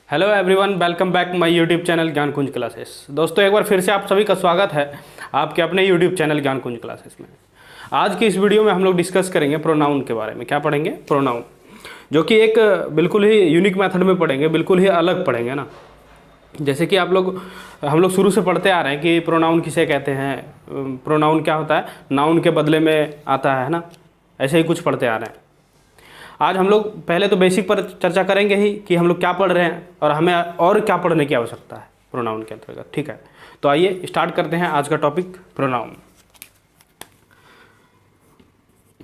Hello everyone, welcome back my YouTube channel ज्ञान कुंज classes. दोस्तों, एक बार फिर से आप सभी का स्वागत है आपके अपने यूट्यूब चैनल ज्ञान कुंज क्लासेस में। आज की इस वीडियो में हम लोग डिस्कस करेंगे प्रोनाउन के बारे में। क्या पढ़ेंगे? प्रोनाउन, जो कि एक बिल्कुल ही यूनिक मेथड में पढ़ेंगे, बिल्कुल ही अलग पढ़ेंगे ना। जैसे कि हम लोग शुरू से पढ़ते आ रहे हैं कि प्रोनाउन किसे कहते हैं, प्रोनाउन क्या होता है, नाउन के बदले में आता है ना। ऐसे ही कुछ पढ़ते आ रहे हैं। आज हम लोग पहले तो बेसिक पर चर्चा करेंगे ही कि हम लोग क्या पढ़ रहे हैं और हमें और क्या पढ़ने की आवश्यकता है प्रोनाउन के अंतर्गत। ठीक है, तो आइए स्टार्ट करते हैं आज का टॉपिक, प्रोनाउन।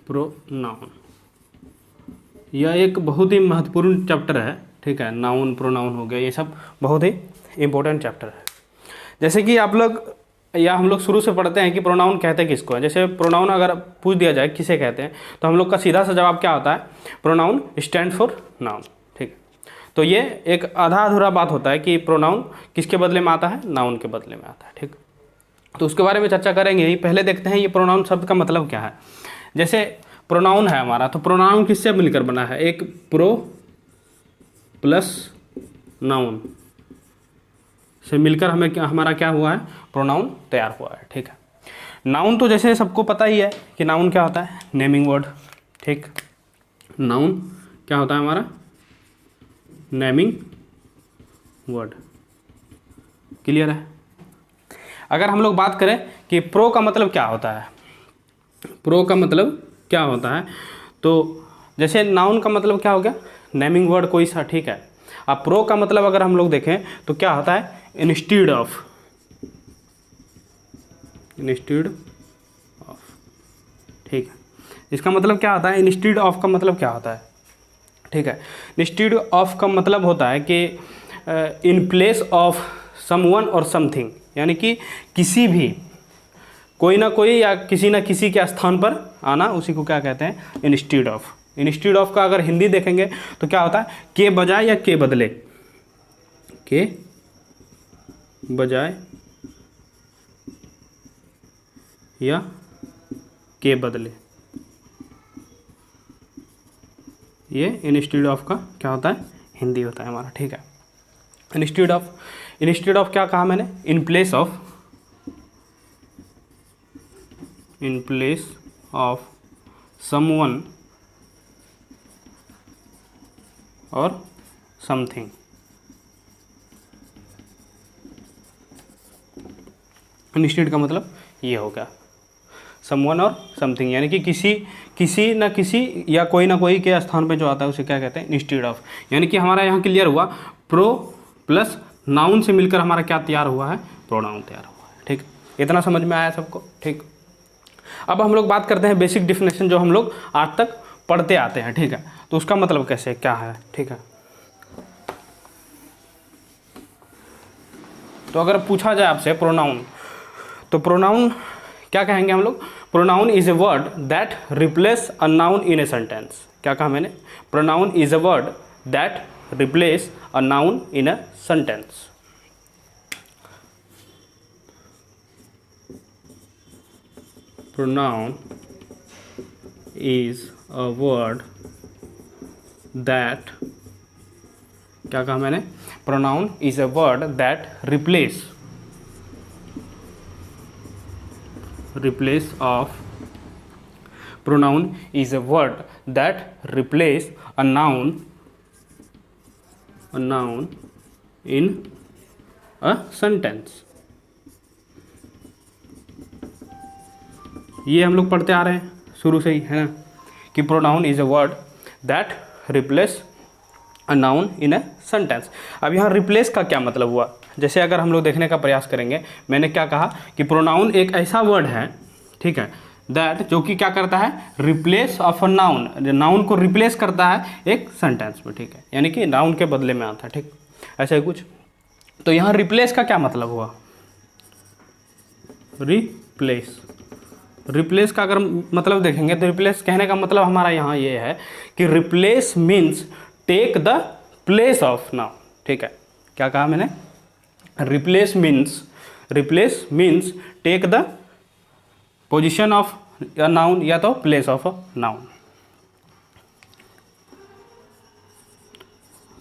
प्रोनाउन यह एक बहुत ही महत्वपूर्ण चैप्टर है। ठीक है, नाउन प्रोनाउन हो गया, ये सब बहुत ही इम्पोर्टेंट चैप्टर है। जैसे कि आप लोग या हम लोग शुरू से पढ़ते हैं कि प्रोनाउन कहते हैं किसको है। जैसे प्रोनाउन अगर पूछ दिया जाए किसे कहते हैं, तो हम लोग का सीधा सा जवाब क्या होता है, प्रोनाउन स्टैंड फॉर नाउन। ठीक है, तो ये एक आधा अधूरा बात होता है कि प्रोनाउन किसके बदले में आता है, नाउन के बदले में आता है। ठीक, तो उसके बारे में चर्चा करेंगे ही। पहले देखते हैं ये प्रोनाउन शब्द का मतलब क्या है। जैसे प्रोनाउन है हमारा, तो प्रोनाउन किससे मिलकर बना है, एक प्रो प्लस नाउन से मिलकर हमारा क्या हुआ है, प्रोनाउन तैयार हुआ है। ठीक है, नाउन तो जैसे सबको पता ही है कि नाउन क्या होता है, नेमिंग वर्ड। ठीक, नाउन क्या होता है हमारा, नेमिंग वर्ड। क्लियर है? अगर हम लोग बात करें कि प्रो का मतलब क्या होता है, प्रो का मतलब क्या होता है, तो जैसे नाउन का मतलब क्या हो गया, नेमिंग वर्ड कोई सा। ठीक है, अब प्रो का मतलब अगर हम लोग देखें तो क्या होता है, इंस्टीड ऑफ। इंस्टीड ऑफ, ठीक है, इसका मतलब क्या होता है, इंस्टीड ऑफ का मतलब क्या होता है। ठीक है, इंस्टीड ऑफ का मतलब होता है कि इन प्लेस ऑफ समवन और समथिंग, यानी कि किसी भी, कोई ना कोई या किसी ना किसी के स्थान पर आना, उसी को क्या कहते हैं, इंस्टीड ऑफ। इंस्टीड ऑफ का अगर हिंदी देखेंगे तो क्या होता है, के बजाय या के बदले, के बजाय या के बदले, ये इंस्टीड ऑफ का क्या होता है, हिंदी होता है हमारा। ठीक है, इंस्टीड ऑफ क्या कहा मैंने, in place of, in place of someone और समथिंग। इंस्टीड का मतलब ये होगा समवन और समथिंग, यानी कि किसी न किसी या कोई ना कोई के स्थान पे जो आता है उसे क्या कहते हैं, इंस्टीड ऑफ। यानी कि हमारा यहाँ क्लियर हुआ, प्रो प्लस नाउन से मिलकर हमारा क्या तैयार हुआ है, प्रोनाउन तैयार हुआ है। ठीक, इतना समझ में आया सबको। ठीक, अब हम लोग बात करते हैं बेसिक डिफिनेशन, जो हम लोग आज तक पढ़ते आते हैं। ठीक है, तो उसका मतलब कैसे क्या है। ठीक है, तो अगर पूछा जाए आपसे प्रोनाउन, तो प्रोनाउन क्या कहेंगे हम लोग, pronoun is a word that replace a noun in a sentence. क्या कहा मैंने, pronoun is a word that replace a noun in a sentence. Pronoun is a word that, क्या कहा मैंने, pronoun is a word that replace of, pronoun is a word that replace a noun in a sentence। ये हम लोग पढ़ते आ रहे हैं शुरू से ही, है ना, कि pronoun is a word that replace a noun in a sentence. अब यहाँ रिप्लेस का क्या मतलब हुआ, जैसे अगर हम लोग देखने का प्रयास करेंगे, मैंने क्या कहा कि प्रोनाउन एक ऐसा वर्ड है, ठीक है, दैट जो कि क्या करता है, replace of a noun, noun को रिप्लेस करता है एक सेंटेंस में। ठीक है, यानी कि नाउन के बदले में आता है। ठीक, ऐसा ही कुछ। तो यहाँ रिप्लेस का क्या मतलब हुआ, रिप्लेस का अगर मतलब देखेंगे तो रिप्लेस कहने का मतलब हमारा यहाँ ये है कि replace means take the place of noun. ठीक है, क्या कहा मैंने, replace means take the position of a noun या तो place of a noun.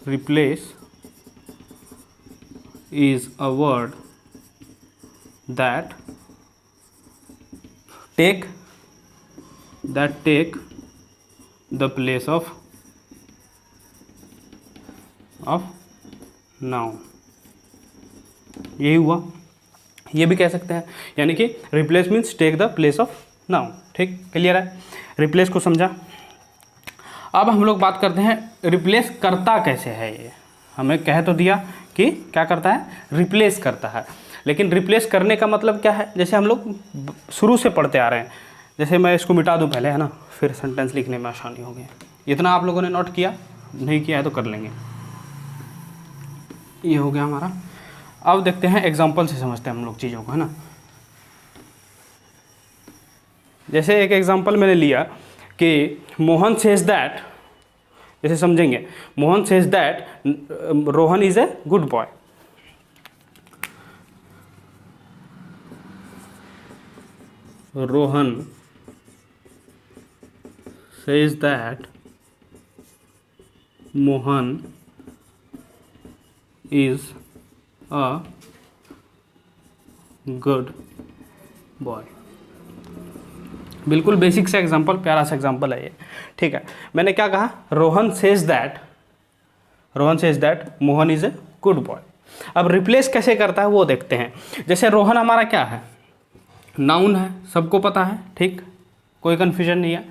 Replace is a word that take the place of noun। यही हुआ। ये भी कह सकते हैं, यानी कि replace means take the place of noun. ठीक, क्लियर है, रिप्लेस को समझा। अब हम लोग बात करते हैं रिप्लेस करता कैसे है। ये हमें कह तो दिया कि क्या करता है, रिप्लेस करता है, लेकिन रिप्लेस करने का मतलब क्या है। जैसे हम लोग शुरू से पढ़ते आ रहे हैं, जैसे मैं इसको मिटा दूं पहले, है ना, फिर सेंटेंस लिखने में आसानी होगी। इतना आप लोगों ने नोट किया, नहीं किया है तो कर लेंगे। ये हो गया हमारा। अब देखते हैं एग्जाम्पल से समझते हैं हम लोग चीज़ों को, है ना। जैसे एक एग्जाम्पल मैंने लिया कि मोहन सेज दैट, जैसे समझेंगे, Mohan says that Rohan is a good boy. Rohan says that Mohan is a good boy। बिल्कुल बेसिक सा एग्जांपल, प्यारा सा एग्जांपल है ये। ठीक है, मैंने क्या कहा, Rohan says that Mohan is a good boy. अब रिप्लेस कैसे करता है वो देखते हैं। जैसे रोहन हमारा क्या है, नाउन है, सबको पता है, ठीक, कोई कन्फ्यूजन नहीं है।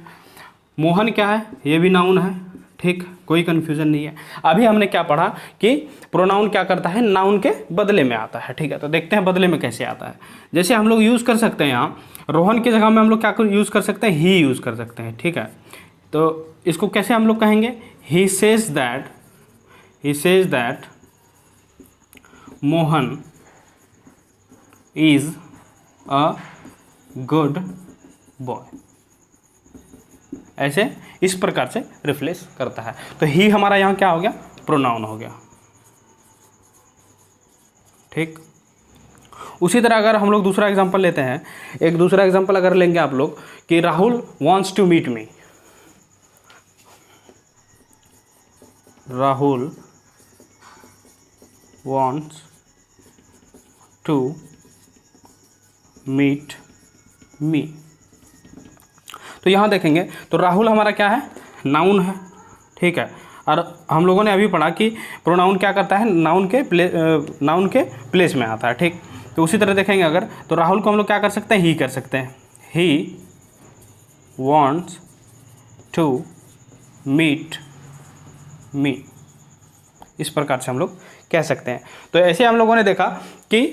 मोहन क्या है, ये भी नाउन है, ठीक, कोई कन्फ्यूजन नहीं है। अभी हमने क्या पढ़ा कि प्रोनाउन क्या करता है, नाउन के बदले में आता है। ठीक है, तो देखते हैं बदले में कैसे आता है। जैसे हम लोग यूज़ कर सकते हैं यहाँ रोहन की जगह में हम लोग क्या यूज़ कर सकते हैं, ही यूज़ कर सकते हैं। ठीक है, तो इसको कैसे हम लोग कहेंगे, he says that Mohan is a good boy. ऐसे इस प्रकार से रिप्लेस करता है। तो ही हमारा यहाँ क्या हो गया, प्रोनाउन हो गया। ठीक, उसी तरह अगर हम लोग दूसरा एग्जांपल लेते हैं, एक दूसरा एग्जांपल अगर लेंगे आप लोग कि Rahul wants to meet me. Rahul wants to meet me. तो यहाँ देखेंगे तो राहुल हमारा क्या है, नाउन है। ठीक है, और हम लोगों ने अभी पढ़ा कि प्रोनाउन क्या करता है, नाउन के प्लेस में आता है। ठीक, तो उसी तरह देखेंगे अगर, तो राहुल को हम लोग क्या कर सकते हैं, ही कर सकते हैं। He wants to meet me, इस प्रकार से हम लोग कह सकते हैं। तो ऐसे हम लोगों ने देखा कि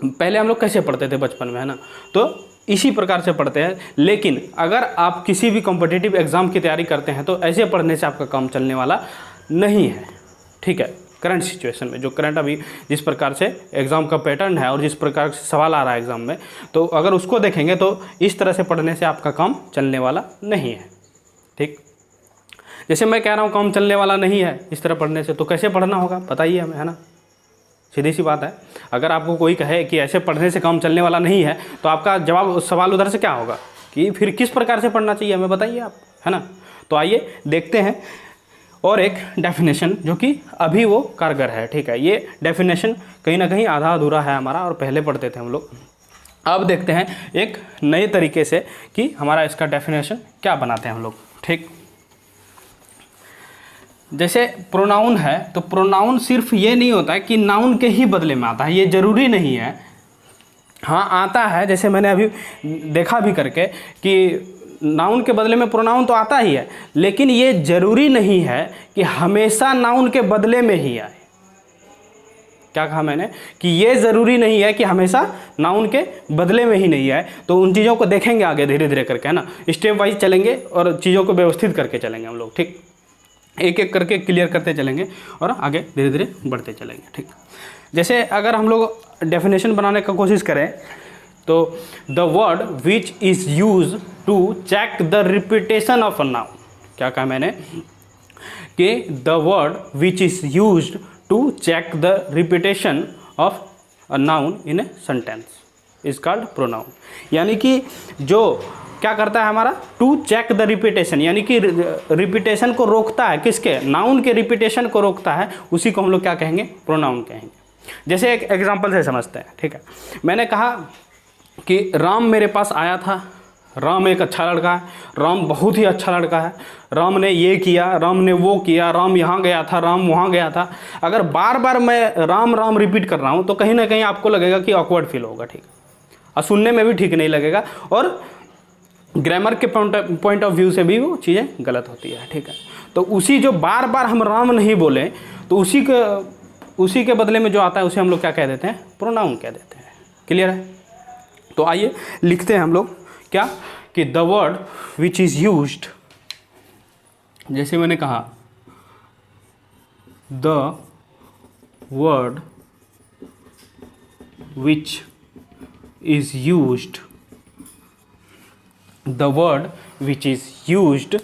पहले हम लोग कैसे पढ़ते थे बचपन में, है ना, तो इसी प्रकार से पढ़ते हैं। लेकिन अगर आप किसी भी कॉम्पिटिटिव एग्ज़ाम की तैयारी करते हैं तो ऐसे पढ़ने से आपका काम चलने वाला नहीं है। ठीक है, करंट सिचुएशन में जो करंट अभी जिस प्रकार से एग्ज़ाम का पैटर्न है और जिस प्रकार से सवाल आ रहा है एग्ज़ाम में, तो अगर उसको देखेंगे तो इस तरह से पढ़ने से आपका काम चलने वाला नहीं है। ठीक, जैसे मैं कह रहा हूँ काम चलने वाला नहीं है इस तरह पढ़ने से, तो कैसे पढ़ना होगा बताइए हमें, है ना, सीधी सी बात है। अगर आपको कोई कहे कि ऐसे पढ़ने से काम चलने वाला नहीं है, तो आपका जवाब सवाल उधर से क्या होगा कि फिर किस प्रकार से पढ़ना चाहिए हमें बताइए आप, है ना। तो आइए देखते हैं और एक डेफिनेशन जो कि अभी वो कारगर है। ठीक है, ये डेफिनेशन कहीं ना कहीं आधा अधूरा है हमारा और पहले पढ़ते थे हम लोग। अब देखते हैं एक नए तरीके से कि हमारा इसका डेफिनेशन क्या बनाते हैं हम लोग। ठीक, जैसे प्रोनाउन है तो प्रोनाउन सिर्फ ये नहीं होता है कि नाउन के ही बदले में आता है, ये ज़रूरी नहीं है। हाँ आता है, जैसे मैंने अभी देखा भी करके कि नाउन के बदले में प्रोनाउन तो आता ही है, लेकिन ये ज़रूरी नहीं है कि हमेशा नाउन के बदले में ही आए। क्या कहा मैंने कि ये ज़रूरी नहीं है कि हमेशा नाउन के बदले में ही नहीं आए। तो उन चीज़ों को देखेंगे आगे धीरे धीरे करके, है ना, स्टेप वाइज चलेंगे और चीज़ों को व्यवस्थित करके चलेंगे हम लोग। ठीक, एक एक करके क्लियर करते चलेंगे और आगे धीरे धीरे बढ़ते चलेंगे। ठीक, जैसे अगर हम लोग डेफिनेशन बनाने का कोशिश करें तो the word which is use to check the repetition of a noun. क्या कहा मैंने कि the word which is use to check the repetition of a noun in a sentence is called pronoun. यानी कि जो क्या करता है हमारा, टू चेक द रिपीटेशन, यानी कि रिपीटेशन को रोकता है, किसके, नाउन के रिपीटेशन को रोकता है, उसी को हम लोग क्या कहेंगे, प्रोनाउन कहेंगे। जैसे एक एग्जांपल से समझते हैं, ठीक है। मैंने कहा कि राम मेरे पास आया था, राम एक अच्छा लड़का है, राम बहुत ही अच्छा लड़का है, राम ने ये किया, राम ने वो किया, राम यहाँ गया था, राम वहाँ गया था। अगर बार बार मैं राम राम रिपीट कर रहा हूँ तो कहीं ना कहीं आपको लगेगा कि ऑकवर्ड फील होगा, ठीक है, और सुनने में भी ठीक नहीं लगेगा, और ग्रामर के पॉइंट ऑफ व्यू से भी वो चीज़ें गलत होती है, ठीक है। तो उसी जो बार बार हम राम नहीं बोले तो उसी के बदले में जो आता है उसे हम लोग क्या कह देते हैं, प्रोनाउन कह देते हैं। क्लियर है? तो आइए लिखते हैं हम लोग क्या कि the word which is used, जैसे मैंने कहा the word which is used, the word which is used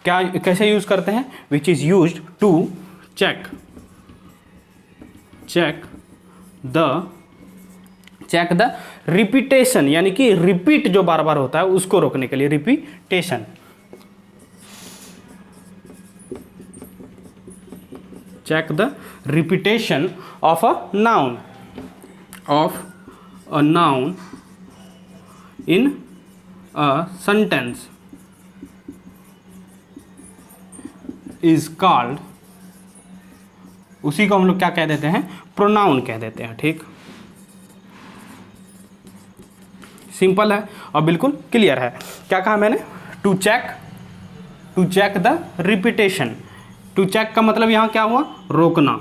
क्या, कैसे यूज़ करते हैं, which is used to check the repetition, यानी कि रिपीट जो बार बार होता है उसको रोकने के लिए, repetition. Check the repetition of a noun in a sentence is called, उसी को हम लोग क्या कह देते हैं, प्रोनाउन कह देते हैं, ठीक। सिंपल है और बिल्कुल क्लियर है। क्या कहा मैंने, to check the repetition. To check का मतलब यहां क्या हुआ, रोकना।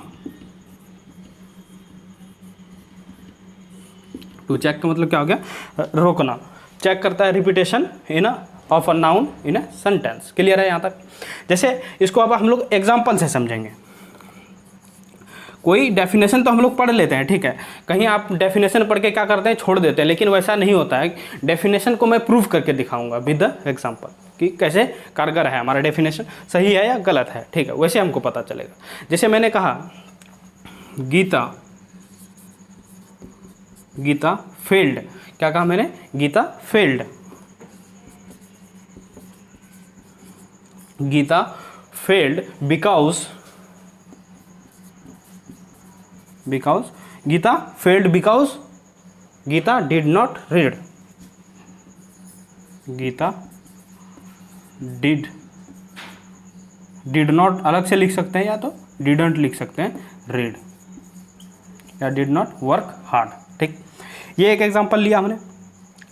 टू चेक का मतलब क्या हो गया, रोकना। चेक करता है repetition in of a noun in a sentence. Clear है यहाँ तक? जैसे इसको अब हम लोग एग्जाम्पल से समझेंगे। कोई डेफिनेशन तो हम लोग पढ़ लेते हैं, ठीक है, कहीं आप डेफिनेशन पढ़ के क्या करते हैं, छोड़ देते हैं, लेकिन वैसा नहीं होता है। डेफिनेशन को मैं प्रूव करके दिखाऊंगा विद द एग्जाम्पल कि कैसे कारगर है हमारा डेफिनेशन, सही है या गलत है, ठीक है, वैसे हमको पता चलेगा। जैसे मैंने कहा गीता फेल्ड, क्या कहा मैंने, Geeta failed. Geeta failed because Geeta failed because Geeta did not read. Geeta did not अलग से लिख सकते हैं, या तो डिडंट लिख सकते हैं, रीड, या डिड नॉट वर्क हार्ड, ठीक। ये एक एग्जांपल लिया हमने।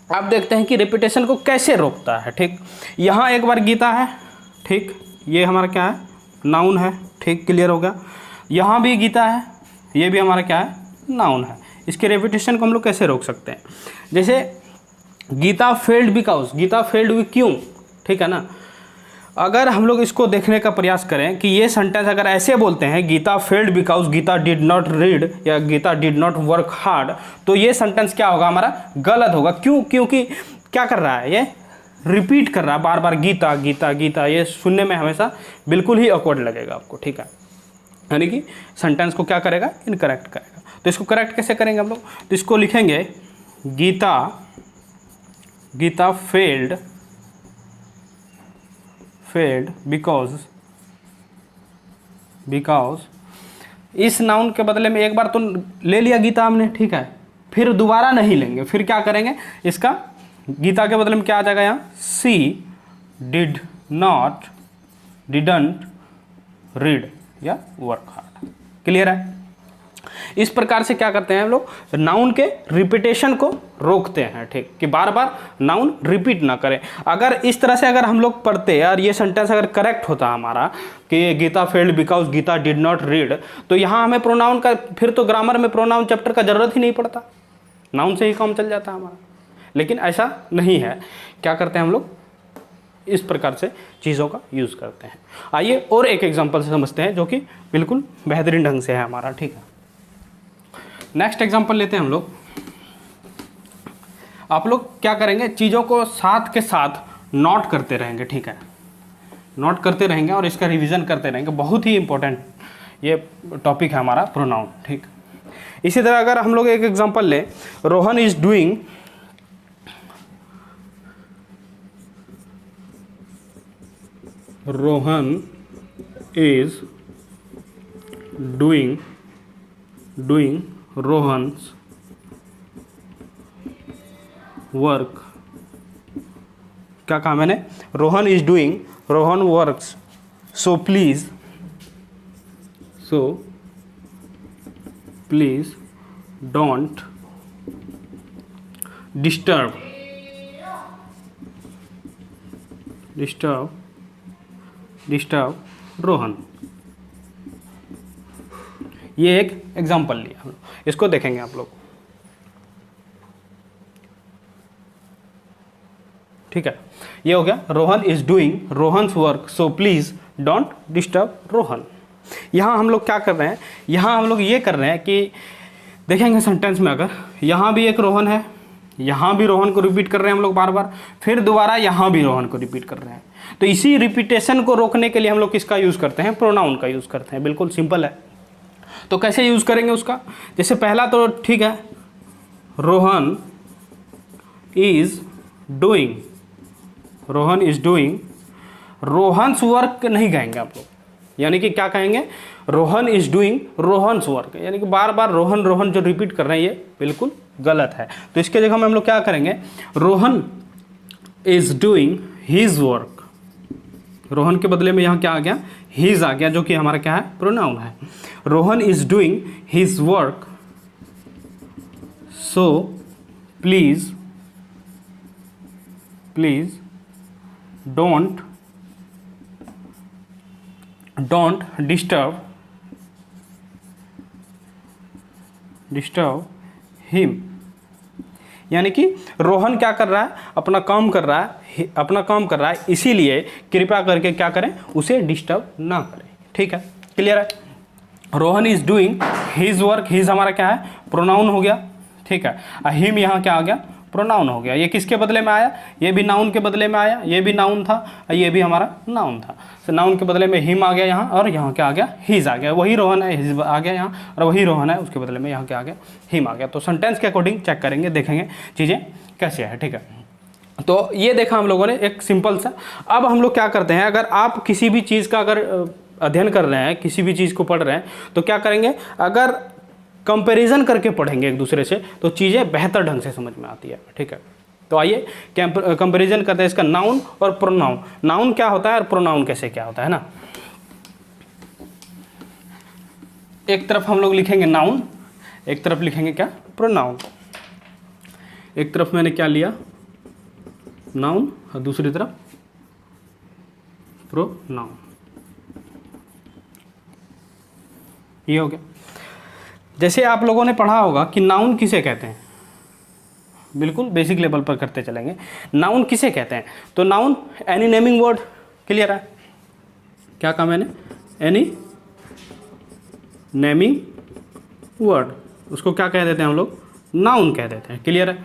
अब देखते हैं कि रिपीटेशन को कैसे रोकता है, ठीक। यहाँ एक बार गीता है, ठीक, ये हमारा क्या है, नाउन है, ठीक, क्लियर हो गया। यहाँ भी गीता है, ये भी हमारा क्या है, नाउन है। इसके रिपीटेशन को हम लोग कैसे रोक सकते हैं, जैसे Geeta failed because, Geeta failed क्यों, ठीक है ना। अगर हम लोग इसको देखने का प्रयास करें कि ये सेंटेंस अगर ऐसे बोलते हैं, Geeta failed because Geeta did not read या Geeta did not work hard, तो ये सेंटेंस क्या होगा, हमारा गलत होगा। क्यों? क्योंकि क्या कर रहा है, ये रिपीट कर रहा है बार बार गीता गीता गीता। ये सुनने में हमेशा बिल्कुल ही ऑकवर्ड लगेगा आपको, ठीक है, यानी कि सेंटेंस को क्या करेगा, इनकरेक्ट करेगा। तो इसको करेक्ट कैसे करेंगे हम लोग, तो इसको लिखेंगे गीता फेल्ड बिकॉज इस नाउन के बदले में एक बार तो ले लिया गीता हमने, ठीक है, फिर दोबारा नहीं लेंगे। फिर क्या करेंगे, इसका गीता के बदले में क्या आ जाएगा, यहाँ सी डिडंट रीड या वर्क हार्ड। क्लियर है? इस प्रकार से क्या करते हैं हम लोग, नाउन के रिपीटेशन को रोकते हैं, ठीक, कि बार बार नाउन रिपीट ना करें। अगर इस तरह से अगर हम लोग पढ़ते यार, ये सेंटेंस अगर करेक्ट होता हमारा कि Geeta failed because Geeta did not read, तो यहाँ हमें प्रोनाउन का, फिर तो ग्रामर में प्रोनाउन चैप्टर का जरूरत ही नहीं पड़ता, नाउन से ही काम चल जाता हमारा। लेकिन ऐसा नहीं है। क्या करते हैं हम लोग, इस प्रकार से चीज़ों का यूज़ करते हैं। आइए और एक एग्जांपल से समझते हैं जो कि बिल्कुल बेहतरीन ढंग से है हमारा, ठीक है। नेक्स्ट एग्जांपल लेते हैं हम लोग। आप लोग क्या करेंगे, चीज़ों को साथ के साथ नोट करते रहेंगे, ठीक है, नोट करते रहेंगे और इसका रिवीजन करते रहेंगे। बहुत ही इंपॉर्टेंट ये टॉपिक है हमारा प्रोनाउन, ठीक। इसी तरह अगर हम लोग एक एग्जांपल लें, Rohan is doing doing Rohan's work, क्या कहा मैंने, Rohan is doing Rohan works, so please don't disturb Rohan. ये एक एग्जाम्पल लिया हम लोग, इसको देखेंगे आप लोग, ठीक है। ये हो गया Rohan is doing Rohan's work so please don't disturb Rohan. यहाँ हम लोग क्या कर रहे हैं, यहाँ हम लोग ये कर रहे हैं कि देखेंगे सेंटेंस में, अगर यहाँ भी एक रोहन है, यहाँ भी रोहन को रिपीट कर रहे हैं हम लोग बार बार, फिर दोबारा यहाँ भी रोहन को रिपीट कर रहे हैं, तो इसी रिपीटेशन को रोकने के लिए हम लोग किसका यूज़ करते हैं, प्रोनाउन का यूज़ करते हैं। बिल्कुल सिंपल है। तो कैसे यूज़ करेंगे उसका, जैसे पहला तो ठीक है, Rohan is doing Rohan's work नहीं कहेंगे आप लोग, यानी कि क्या कहेंगे, Rohan is doing Rohan's work, यानी कि बार बार रोहन जो रिपीट कर रहे हैं ये बिल्कुल गलत है। तो इसके जगह में हम लोग क्या करेंगे, Rohan is doing his work, Rohan के बदले में यहाँ क्या आ गया, हिज आ गया, जो कि हमारा क्या है, प्रोनाउन है। Rohan is doing his work so please don't disturb him, यानी कि रोहन क्या कर रहा है, अपना काम कर रहा है, इसीलिए कृपया करके क्या करें, उसे डिस्टर्ब ना करें। ठीक है, क्लियर है। Rohan is doing his work, his हमारा क्या है, प्रोनाउन हो गया, ठीक है। हिम यहाँ क्या आ गया, प्रोनाउन हो गया। ये किसके बदले में आया, ये भी नाउन के बदले में आया, ये भी नाउन था, ये भी हमारा नाउन था। तो नाउन के बदले में हिम आ गया यहाँ, और यहाँ क्या आ गया, हिज आ गया। वही रोहन है, हिज आ गया यहाँ, और वही रोहन है, उसके बदले में यहाँ क्या आ गया, हिम आ गया। तो सेंटेंस के अकॉर्डिंग चेक करेंगे, देखेंगे चीज़ें कैसे है। ठीक है, तो ये देखा हम लोगों ने एक सिंपल सा। अब हम लोग क्या करते हैं, अगर आप किसी भी चीज़ का अगर अध्ययन कर रहे हैं, किसी भी चीज़ को पढ़ रहे हैं, तो क्या करेंगे, अगर कंपैरिजन करके पढ़ेंगे एक दूसरे से, तो चीज़ें बेहतर ढंग से समझ में आती है। ठीक है, तो आइए कंपैरिजन करते हैं इसका, नाउन और प्रोनाउन। नाउन क्या होता है और प्रोनाउन कैसे क्या होता है ना। एक तरफ हम लोग लिखेंगे नाउन, एक तरफ लिखेंगे क्या, प्रोनाउन। एक तरफ मैंने क्या लिया, नाउन, और दूसरी तरफ प्रोनाउन। ये हो गया। जैसे आप लोगों ने पढ़ा होगा कि नाउन किसे कहते हैं, बिल्कुल बेसिक लेवल पर करते चलेंगे। नाउन किसे कहते हैं, तो noun any naming word, clear है, क्या कहा मैंने, एनी नेमिंग वर्ड, उसको क्या कह देते हैं हम लोग, नाउन कह देते हैं, क्लियर है।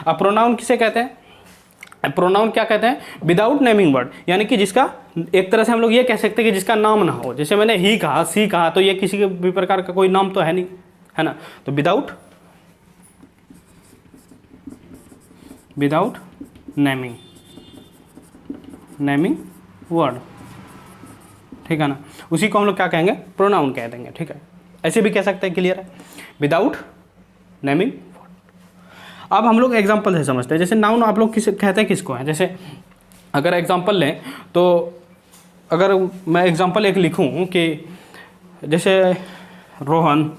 अब प्रोनाउन किसे कहते हैं, प्रोनाउन क्या कहते हैं, विदाउट नेमिंग वर्ड, यानी कि जिसका एक तरह से हम लोग ये कह सकते हैं कि जिसका नाम ना हो। जैसे मैंने ही कहा, सी कहा, तो ये किसी के भी प्रकार का कोई नाम तो है नहीं, है ना। तो विदाउट नेमिंग वर्ड, ठीक है ना, उसी को हम लोग क्या कहेंगे, प्रोनाउन कह देंगे। ठीक है, ऐसे भी कह सकते हैं, क्लियर है, विदाउट नेमिंग वर्ड। अब हम लोग एग्जांपल से समझते हैं। जैसे नाउन आप लोग किस कहते हैं, किसको है, जैसे अगर एग्जांपल लें, तो अगर मैं एग्जांपल एक लिखूं कि जैसे रोहन,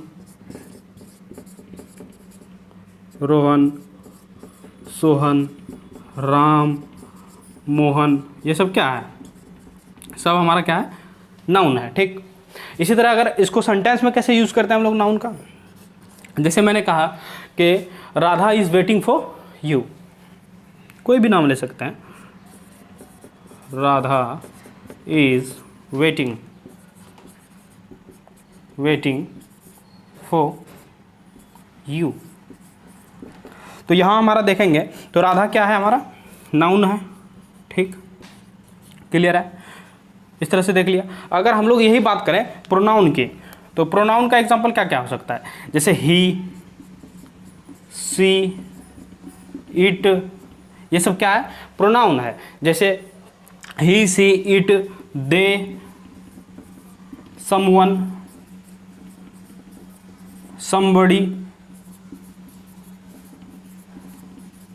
सोहन, राम, मोहन, ये सब क्या है, सब हमारा क्या है, नाउन है। ठीक, इसी तरह अगर इसको सेंटेंस में कैसे यूज़ करते हैं हम लोग नाउन का, जैसे मैंने कहा कि Radha is waiting for you, कोई भी नाम ले सकते हैं, Radha is waiting for you. तो यहाँ हमारा देखेंगे तो राधा क्या है, हमारा नाउन है। ठीक, क्लियर है, इस तरह से देख लिया। अगर हम लोग यही बात करें प्रोनाउन की, तो प्रोनाउन का एग्जांपल क्या क्या हो सकता है, जैसे ही, सी, इट, ये सब क्या है, प्रोनाउन है। जैसे ही, she, it, they, someone, somebody,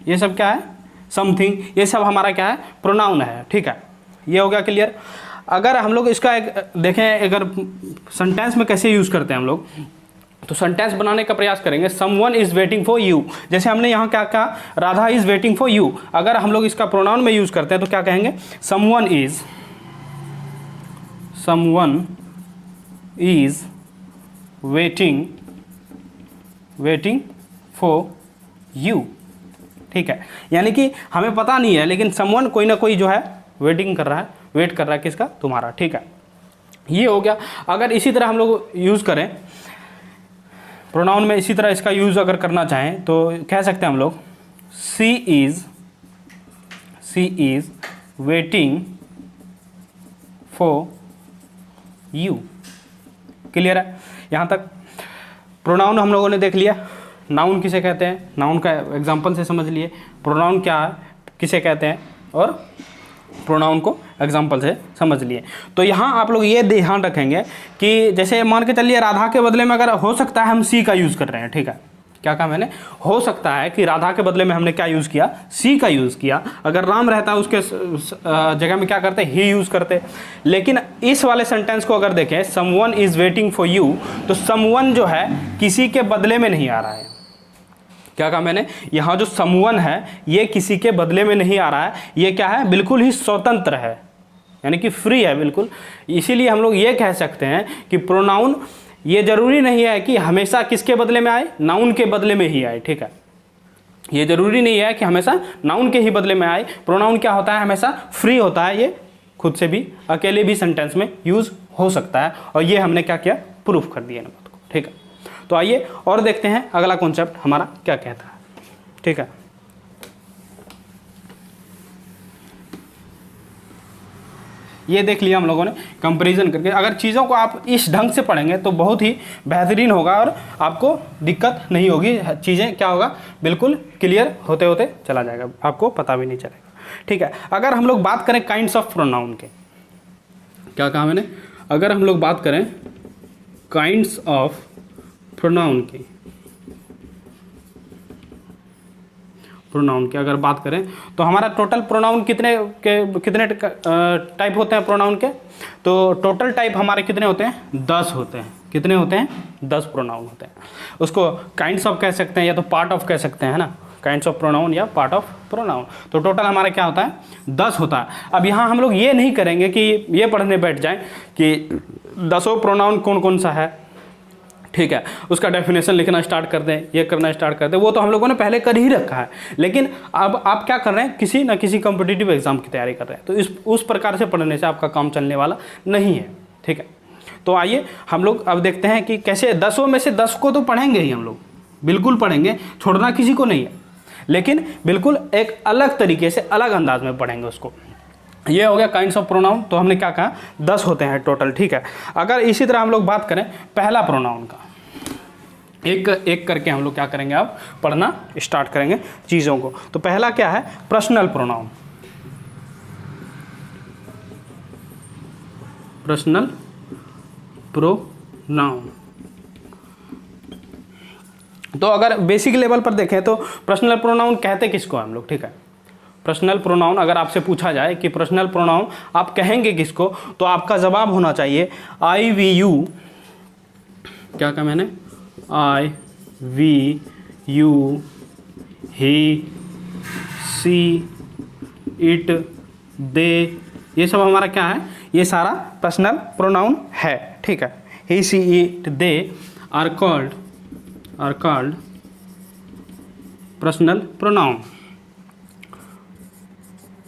ये सब क्या है, समथिंग, ये सब हमारा क्या है, प्रोनाउन है। ठीक है, ये हो गया क्लियर। अगर हम लोग इसका एक देखें, अगर सेंटेंस में कैसे यूज़ करते हैं हम लोग, तो सेंटेंस बनाने का प्रयास करेंगे। Someone is waiting for you, जैसे हमने यहाँ क्या कहा, Radha is waiting for you. अगर हम लोग इसका प्रोनाउन में यूज़ करते हैं तो क्या कहेंगे, someone is waiting for you. ठीक है, यानी कि हमें पता नहीं है, लेकिन समवन कोई ना कोई जो है वेटिंग कर रहा है, वेट कर रहा है किसका, तुम्हारा। ठीक है, ये हो गया। अगर इसी तरह हम लोग यूज़ करें प्रोनाउन में, इसी तरह इसका यूज़ अगर करना चाहें तो कह सकते हैं हम लोग, she is waiting for you. Clear है यहाँ तक। प्रोनाउन हम लोगों ने देख लिया, नाउन किसे कहते हैं, नाउन का एग्जांपल से समझ लिए, प्रोनाउन क्या है, किसे कहते हैं, और प्रोनाउन को एग्जांपल से समझ लिए। तो यहाँ आप लोग ये ध्यान रखेंगे कि जैसे मान के चलिए राधा के बदले में अगर हो सकता है हम सी का यूज़ कर रहे हैं। ठीक है, क्या कहा मैंने, हो सकता है कि राधा के बदले में हमने क्या यूज़ किया, सी का यूज़ किया। अगर राम रहता है उसके जगह में क्या करते, ही यूज़ करते। लेकिन इस वाले सेंटेंस को अगर देखें, someone is waiting for you, तो समवन जो है किसी के बदले में नहीं आ रहा है। क्या कहा मैंने, यहाँ जो समवन है ये किसी के बदले में नहीं आ रहा है, ये क्या है, बिल्कुल ही स्वतंत्र है, यानी कि फ्री है बिल्कुल। इसीलिए हम लोग ये कह सकते हैं कि प्रोनाउन ये जरूरी नहीं है कि हमेशा किसके बदले में आए, नाउन के बदले में ही आए। ठीक है, ये जरूरी नहीं है कि हमेशा नाउन के ही बदले में आए। प्रोनाउन क्या होता है, हमेशा फ्री होता है, ये खुद से भी अकेले भी सेंटेंस में यूज़ हो सकता है, और ये हमने क्या किया, प्रूफ कर दिया ना बात को। ठीक है, तो आइए और देखते हैं अगला कॉन्सेप्ट हमारा क्या कहता है। ठीक है, ये देख लिया हम लोगों ने कंपैरिजन करके। अगर चीज़ों को आप इस ढंग से पढ़ेंगे तो बहुत ही बेहतरीन होगा और आपको दिक्कत नहीं होगी, चीज़ें क्या होगा, बिल्कुल क्लियर होते होते चला जाएगा, आपको पता भी नहीं चलेगा। ठीक है, अगर हम लोग बात करें काइंड्स ऑफ प्रोनाउन के, क्या कहा मैंने, अगर हम लोग बात करें काइंड्स ऑफ प्रोनाउन की, प्रोनाउन की अगर बात करें तो हमारा टोटल प्रोनाउन कितने टाइप होते हैं प्रोनाउन के, तो टोटल टाइप हमारे कितने होते हैं, 10 होते हैं। कितने होते हैं, 10 प्रोनाउन होते हैं। उसको काइंड्स ऑफ कह सकते हैं या तो पार्ट ऑफ कह सकते हैं, है ना, काइंड्स ऑफ प्रोनाउन या पार्ट ऑफ प्रोनाउन। तो टोटल हमारा क्या होता है, 10 होता है। अब यहाँ हम लोग ये नहीं करेंगे कि ये पढ़ने बैठ जाएं कि 10 प्रोनाउन कौन कौन सा है, ठीक है, उसका डेफिनेशन लिखना स्टार्ट कर दें, ये करना स्टार्ट कर दें, वो तो हम लोगों ने पहले कर ही रखा है। लेकिन अब आप क्या कर रहे हैं, किसी न किसी कॉम्पिटिटिव एग्जाम की तैयारी कर रहे हैं, तो उस प्रकार से पढ़ने से आपका काम चलने वाला नहीं है। ठीक है, तो आइए हम लोग अब देखते हैं कि कैसे 10 में से 10 को तो पढ़ेंगे ही हम लोग, बिल्कुल पढ़ेंगे, छोड़ना किसी को नहीं है, लेकिन बिल्कुल एक अलग तरीके से, अलग अंदाज में पढ़ेंगे उसको। ये हो गया काइंड्स ऑफ प्रोनाउन। तो हमने क्या कहा, 10 होते हैं टोटल। ठीक है, अगर इसी तरह हम लोग बात करें पहला प्रोनाउन का, एक एक करके हम लोग क्या करेंगे, अब पढ़ना स्टार्ट करेंगे चीज़ों को। तो पहला क्या है, पर्सनल प्रोनाउन। पर्सनल प्रोनाउन, तो अगर बेसिक लेवल पर देखें तो पर्सनल प्रोनाउन कहते किसको हम लोग। ठीक है, पर्सनल प्रोनाउन अगर आपसे पूछा जाए कि पर्सनल प्रोनाउन आप कहेंगे किसको, तो आपका जवाब होना चाहिए आई वी यू, क्या कहा मैंने, I we you, he, she, it, they, ये सब हमारा क्या है, ये सारा पर्सनल प्रोनाउन है। ठीक है, he, she, it, they are called personal pronoun.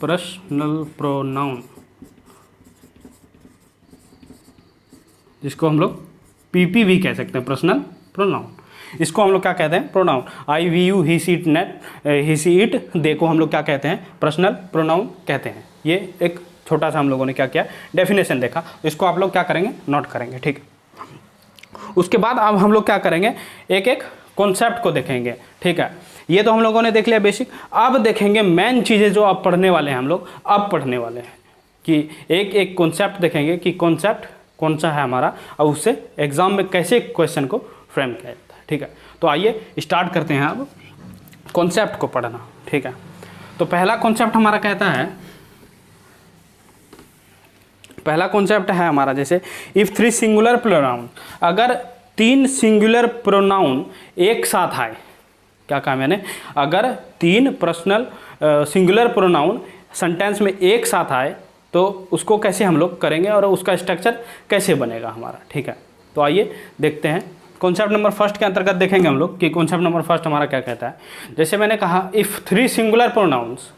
Personal pronoun जिसको हम लोग पीपी भी कह सकते हैं, पर्सनल प्रोनाउन। इसको हम लोग क्या कहते हैं, pronoun. I we you, he she it, net, he she it, they को हम लोग क्या कहते हैं, पर्सनल प्रोनाउन कहते हैं। ये एक छोटा सा हम लोगों ने क्या किया, डेफिनेशन देखा। इसको आप लोग क्या करेंगे, नोट करेंगे। ठीक, उसके बाद अब हम लोग क्या करेंगे, एक एक कॉन्सेप्ट को देखेंगे। ठीक है, ये तो हम लोगों ने देख लिया बेसिक। अब देखेंगे मेन चीज़ें जो अब पढ़ने वाले हैं हम लोग, अब पढ़ने वाले हैं कि एक एक कॉन्सेप्ट देखेंगे कि कॉन्सेप्ट कौन सा है हमारा, और उससे एग्जाम में कैसे क्वेश्चन को फ्रेम किया जाता है। ठीक है। तो आइए स्टार्ट करते हैं अब कॉन्सेप्ट को पढ़ना, ठीक है। तो पहला कॉन्सेप्ट हमारा कहता है, पहला कॉन्सेप्ट है हमारा जैसे इफ 3 सिंगुलर प्रोनाउन, अगर 3 सिंगुलर प्रोनाउन एक साथ आए, क्या कहा मैंने, अगर 3 पर्सनल सिंगुलर प्रोनाउन सेंटेंस में एक साथ आए तो उसको कैसे हम लोग करेंगे और उसका स्ट्रक्चर कैसे बनेगा हमारा, ठीक है। तो आइए देखते हैं कॉन्सेप्ट नंबर फर्स्ट के अंतर्गत देखेंगे हम लोग कि कॉन्सेप्ट नंबर फर्स्ट हमारा क्या कहता है। जैसे मैंने कहा if 3 singular pronouns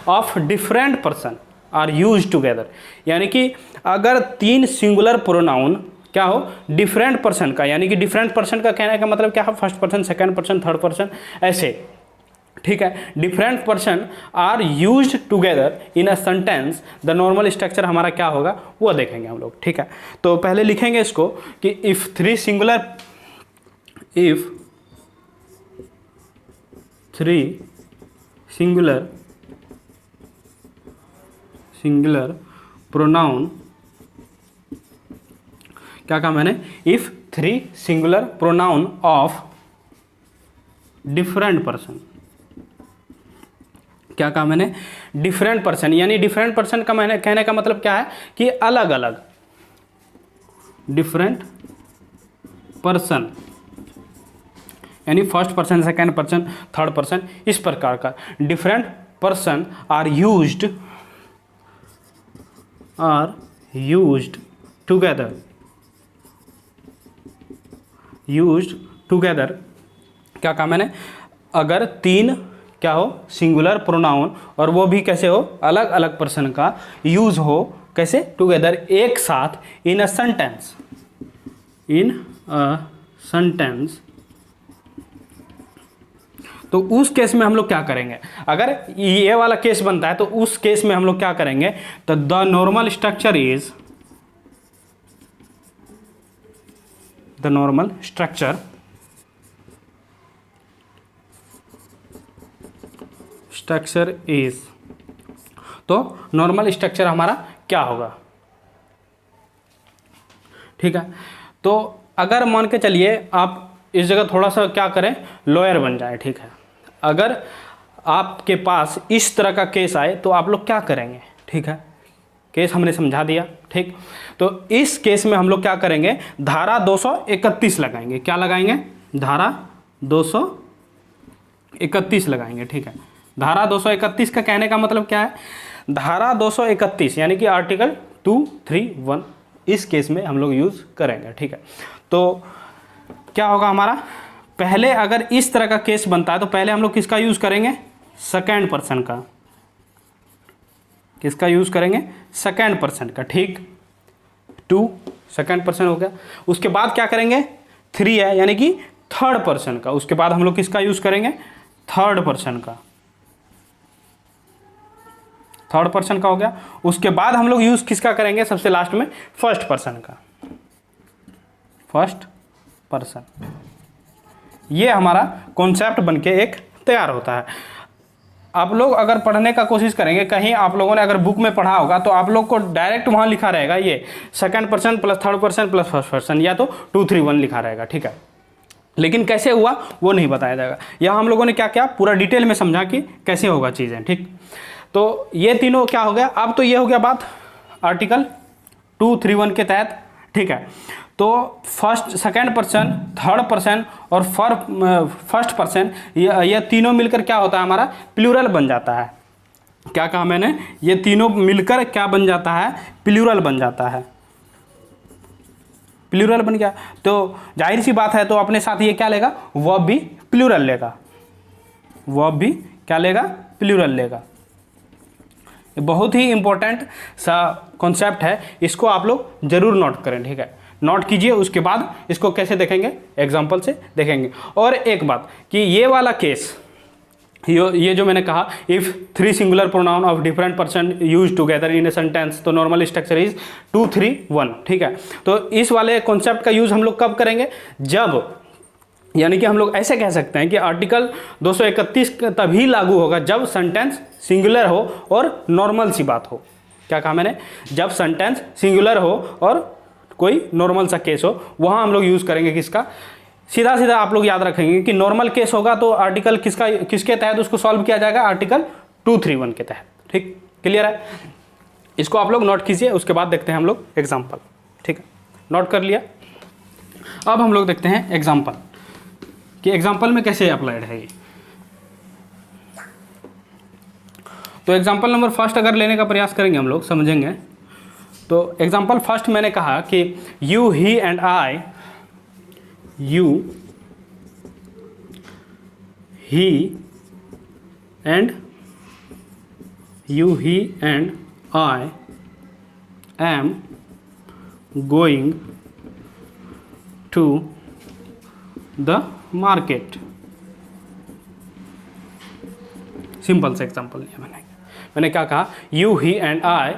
of different person are use together, यानी कि अगर 3 सिंगुलर प्रोनाउन क्या हो डिफरेंट पर्सन का, यानी कि डिफरेंट पर्सन का कहने का मतलब क्या है, first person, second person, third person, ऐसे, ठीक है। Different person are used together in a sentence, the normal structure हमारा क्या होगा वो देखेंगे हम लोग, ठीक है। तो पहले लिखेंगे इसको कि इफ 3 सिंगुलर प्रोनाउन, क्या कहा मैंने, if 3 singular pronoun of different person, क्या कहा मैंने, डिफरेंट पर्सन, यानी डिफरेंट पर्सन का मैंने कहने का मतलब क्या है कि अलग अलग, डिफरेंट पर्सन यानी first person, second person, third person, इस प्रकार का different person are used together, क्या कहा मैंने, अगर 3 क्या हो सिंगुलर प्रोनाउन और वो भी कैसे हो अलग अलग पर्सन का यूज हो, कैसे, टुगेदर, एक साथ, इन अ सेंटेंस, तो उस केस में हम लोग क्या करेंगे, अगर ये वाला केस बनता है तो उस केस में हम लोग क्या करेंगे, तो द नॉर्मल स्ट्रक्चर इज, तो नॉर्मल स्ट्रक्चर हमारा क्या होगा, ठीक है। तो अगर मान के चलिए आप इस जगह थोड़ा सा क्या करें, लॉयर बन जाए, ठीक है। अगर आपके पास इस तरह का केस आए तो आप लोग क्या करेंगे, ठीक है। केस हमने समझा दिया, ठीक। तो इस केस में हम लोग क्या करेंगे, धारा 231 लगाएंगे, क्या लगाएंगे, धारा 231 लगाएंगे, ठीक है। धारा 231 का कहने का मतलब क्या है, धारा 231 यानी कि आर्टिकल 231, इस केस में हम लोग यूज करेंगे, ठीक है। तो क्या होगा हमारा, पहले अगर इस तरह का केस बनता है तो पहले हम लोग किसका यूज करेंगे, सेकंड पर्सन का, किसका यूज करेंगे, सेकंड पर्सन का, ठीक। 2 सेकंड पर्सन हो गया, उसके बाद क्या करेंगे, 3 है यानी कि थर्ड पर्सन का, उसके बाद हम लोग किसका यूज करेंगे, थर्ड पर्सन का, थर्ड पर्सन का हो गया। उसके बाद हम लोग यूज किसका करेंगे, सबसे लास्ट में फर्स्ट पर्सन का, फर्स्ट पर्सन। ये हमारा कॉन्सेप्ट बनके एक तैयार होता है। आप लोग अगर पढ़ने का कोशिश करेंगे, कहीं आप लोगों ने अगर बुक में पढ़ा होगा तो आप लोग को डायरेक्ट वहाँ लिखा रहेगा ये second person plus third person plus first person, या तो 2 3 1 लिखा रहेगा, ठीक है। लेकिन कैसे हुआ वो नहीं बताया जाएगा। यहाँ हम लोगों ने क्या क्या पूरा डिटेल में समझा कि कैसे होगा चीज़ें, ठीक। तो ये तीनों क्या हो गया, अब तो ये हो गया बात आर्टिकल 231 के तहत, ठीक है। तो first, second person, third person और फर्स्ट पर्सन, ये तीनों मिलकर क्या होता है हमारा, प्लूरल बन जाता है। क्या कहा मैंने, ये तीनों मिलकर क्या बन जाता है, प्लूरल बन जाता है, प्लूरल बन गया। तो जाहिर सी बात है, तो अपने साथ ये क्या लेगा, वर्ब भी प्लूरल लेगा, वर्ब भी क्या लेगा, प्लूरल लेगा। बहुत ही इंपॉर्टेंट सा कॉन्सेप्ट है, इसको आप लोग जरूर नोट करें, ठीक है। नोट कीजिए, उसके बाद इसको कैसे देखेंगे, एग्जाम्पल से देखेंगे। और एक बात कि ये वाला केस, ये जो मैंने कहा if 3 singular pronoun of different person use together in a sentence, तो नॉर्मल स्ट्रक्चर इज 2 3 1, ठीक है। तो इस वाले कॉन्सेप्ट का यूज हम लोग कब करेंगे, जब, यानी कि हम लोग ऐसे कह सकते हैं कि आर्टिकल 231 तभी लागू होगा जब सेंटेंस सिंगुलर हो और नॉर्मल सी बात हो। क्या कहा मैंने, जब सेंटेंस सिंगुलर हो और कोई नॉर्मल सा केस हो, वहाँ हम लोग यूज़ करेंगे किसका, सीधा सीधा आप लोग याद रखेंगे कि नॉर्मल केस होगा तो आर्टिकल किसके तहत उसको सॉल्व किया जाएगा, आर्टिकल 231 के तहत। ठीक, क्लियर है, इसको आप लोग नोट कीजिए, उसके बाद देखते हैं हम लोग एग्जाम्पल। ठीक है, नोट कर लिया। अब हम लोग देखते हैं एग्जाम्पल कि एग्जाम्पल में कैसे अप्लाइड है ये। तो एग्जाम्पल नंबर फर्स्ट अगर लेने का प्रयास करेंगे हम लोग, समझेंगे। तो एग्जाम्पल फर्स्ट मैंने कहा कि you he and I, you he and I am going to the market. Simple से एग्जाम्पल लिया मैंने क्या कहा, you he and I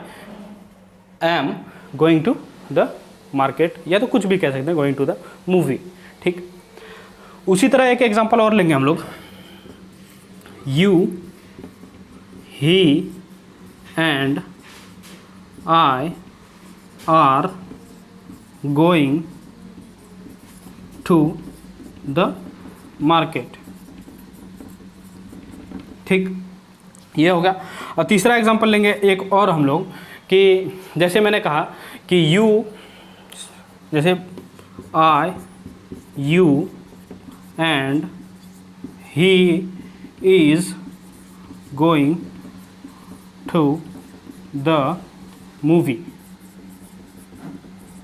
am going to the market, या तो कुछ भी कह सकते हैं, गोइंग टू द मूवी। ठीक, उसी तरह एक एग्जांपल और लेंगे हम लोग, you he and I are going to the market. ठीक, ये हो गया। और तीसरा एग्जांपल लेंगे एक और हम लोग कि जैसे मैंने कहा कि यू, जैसे I, you and he is going to the movie.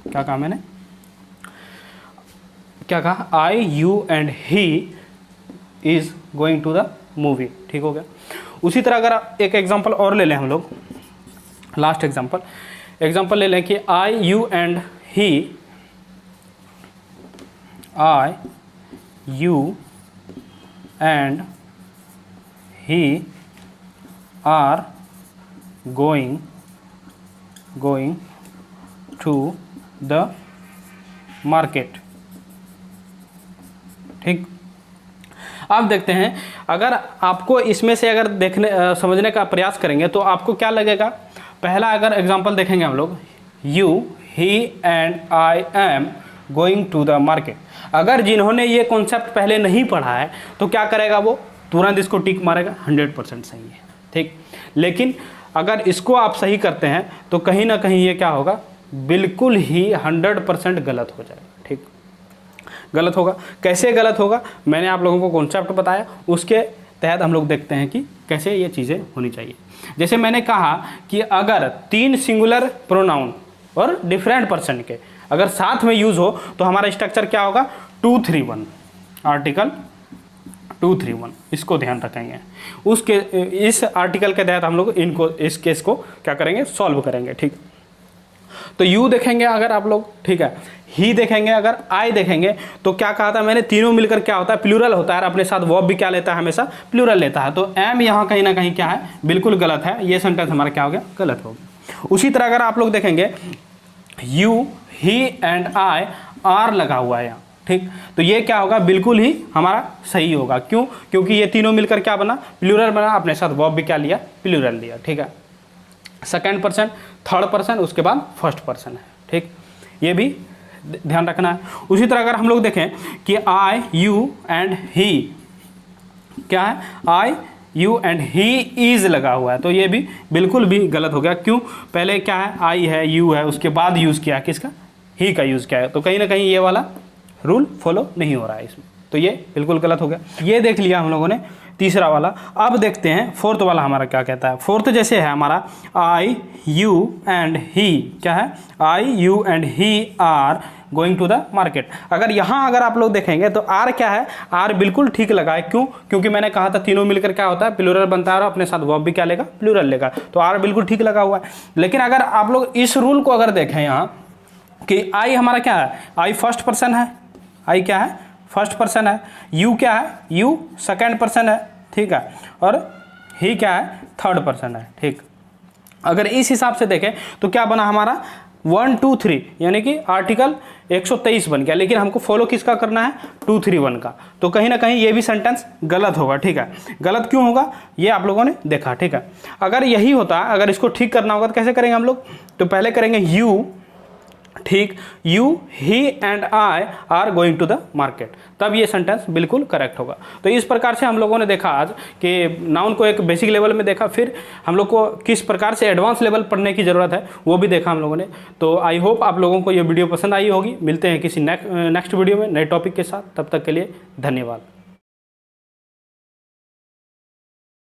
क्या कहा मैंने, क्या कहा, I, you and he is going to the movie. ठीक हो गया। उसी तरह अगर एक एग्जांपल और ले लें हम लोग, लास्ट एग्जांपल ले लें कि I, you and he, I, you and he are going to the market. ठीक, अब देखते हैं, अगर आपको इसमें से अगर समझने का प्रयास करेंगे तो आपको क्या लगेगा। पहला अगर एग्जांपल देखेंगे हम लोग, you he and I am going to the market. अगर जिन्होंने ये कॉन्सेप्ट पहले नहीं पढ़ा है तो क्या करेगा, वो तुरंत इसको टिक मारेगा, 100% सही है। ठीक, लेकिन अगर इसको आप सही करते हैं तो कहीं ना कहीं ये क्या होगा, बिल्कुल ही 100% गलत हो जाएगा। ठीक, गलत होगा। कैसे गलत होगा, मैंने आप लोगों को कॉन्सेप्ट बताया, उसके तहत हम लोग देखते हैं कि कैसे ये चीज़ें होनी चाहिए। जैसे मैंने कहा कि अगर 3 सिंगुलर प्रोनाउन और डिफरेंट पर्सन के अगर साथ में यूज़ हो तो हमारा स्ट्रक्चर क्या होगा, 231, आर्टिकल 231, इसको ध्यान रखेंगे। उसके इस आर्टिकल के तहत हम लोग इस केस को क्या करेंगे, सॉल्व करेंगे। ठीक, तो यू देखेंगे अगर आप लोग, ठीक है, ही देखेंगे, अगर आई देखेंगे तो क्या कहा था मैंने, तीनों मिलकर क्या होता है, प्लूरल होता है, और अपने साथ वर्ब भी क्या लेता है, हमेशा प्लूरल लेता है। तो एम यहाँ कहीं ना कहीं क्या है, बिल्कुल गलत है, ये सेंटेंस हमारा क्या हो गया, गलत हो गया। उसी तरह अगर आप लोग देखेंगे, you he and I are लगा हुआ है यहाँ। ठीक, तो ये क्या होगा, बिल्कुल ही हमारा सही होगा। क्यों, क्योंकि ये तीनों मिलकर क्या बना, प्लूरल बना, अपने साथ वर्ब भी क्या लिया, प्लूरल लिया। ठीक है, सेकेंड पर्सन, थर्ड पर्सन, उसके बाद फर्स्ट पर्सन है। ठीक, ये भी ध्यान रखना है। उसी तरह अगर हम लोग देखें कि आई, यू एंड ही, क्या है, I, you and he is लगा हुआ है, तो ये भी बिल्कुल भी गलत हो गया। क्यों, पहले क्या है, आई है, यू है, उसके बाद यूज़ किया किसका, ही का यूज़ किया है, तो कहीं ना कहीं ये वाला रूल फॉलो नहीं हो रहा है इसमें, तो ये बिल्कुल गलत हो गया। ये देख लिया हम लोगों ने तीसरा वाला। अब देखते हैं फोर्थ वाला हमारा क्या कहता है। फोर्थ जैसे है हमारा, आई, यू एंड ही, क्या है, I, you and he are going to the market. अगर यहाँ अगर आप लोग देखेंगे तो आर क्या है, आर बिल्कुल ठीक लगा है। क्यों, क्योंकि मैंने कहा था तीनों मिलकर क्या होता है, प्लूरल बनता है, और अपने साथ वर्ब भी क्या लेगा, प्लूरल लेगा, तो आर बिल्कुल ठीक लगा हुआ है। लेकिन अगर आप लोग इस रूल को अगर देखें यहाँ कि आई हमारा क्या है, आई फर्स्ट पर्सन है, आई क्या है, फर्स्ट पर्सन है, यू क्या है, यू सेकेंड पर्सन है, ठीक है, और ही क्या है, थर्ड पर्सन है। ठीक, अगर इस हिसाब से देखें तो क्या बना हमारा, 1, 2, 3, यानी कि आर्टिकल 123 बन गया। लेकिन हमको फॉलो किसका करना है, 231 का, तो कहीं ना कहीं ये भी सेंटेंस गलत होगा। ठीक है, गलत क्यों होगा ये आप लोगों ने देखा। ठीक है, अगर यही होता, अगर इसको ठीक करना होगा तो कैसे करेंगे हम लोग, तो पहले करेंगे यू ठीक, you, he and I are going to the market, तब ये सेंटेंस बिल्कुल करेक्ट होगा। तो इस प्रकार से हम लोगों ने देखा आज कि नाउन को एक बेसिक लेवल में देखा, फिर हम लोग को किस प्रकार से एडवांस लेवल पढ़ने की ज़रूरत है वो भी देखा हम लोगों ने। तो आई होप आप लोगों को ये वीडियो पसंद आई होगी। मिलते हैं किसी नेक्स्ट वीडियो में नए टॉपिक के साथ, तब तक के लिए धन्यवाद।